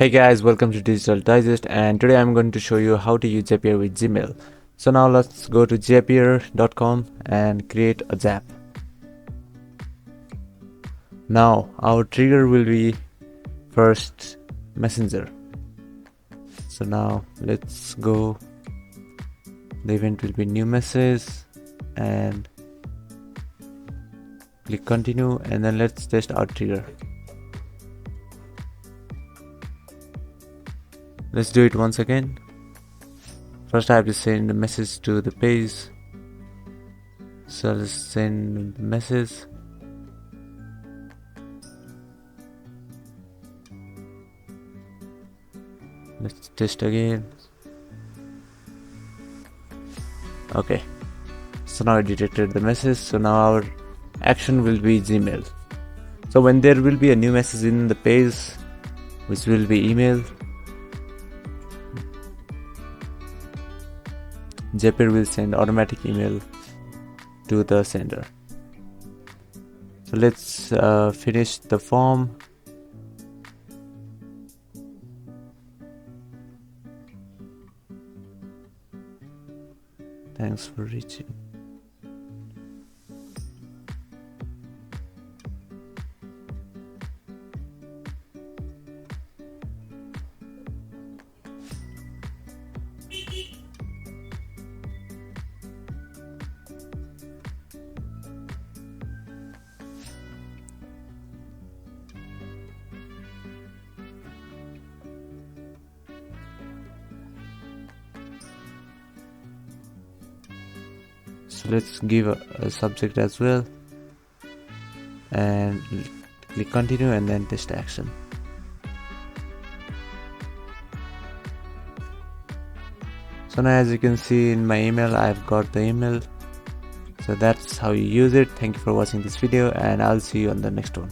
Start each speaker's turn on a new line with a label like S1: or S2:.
S1: Hey guys, welcome to Digital Digest, and today I'm going to show you how to use Zapier with Gmail. So now let's go to zapier.com and create a Zap. Now our trigger will be first Messenger. So now let's go. The event will be new message and click continue, and then let's test our trigger. Let's do it once again. First I have to send a message to the page. So let's send the message. Let's test again. Okay. So now I detected the message. So now our action will be Gmail. So when there will be a new message in the page, which will be email, Zapier will send automatic email to the sender. So let's finish the form. Thanks for reaching. So let's give a subject as well and click continue and then test action. So now as you can see in my email, I've got the email. So that's how you use it. Thank you for watching this video, and I'll see you on the next one.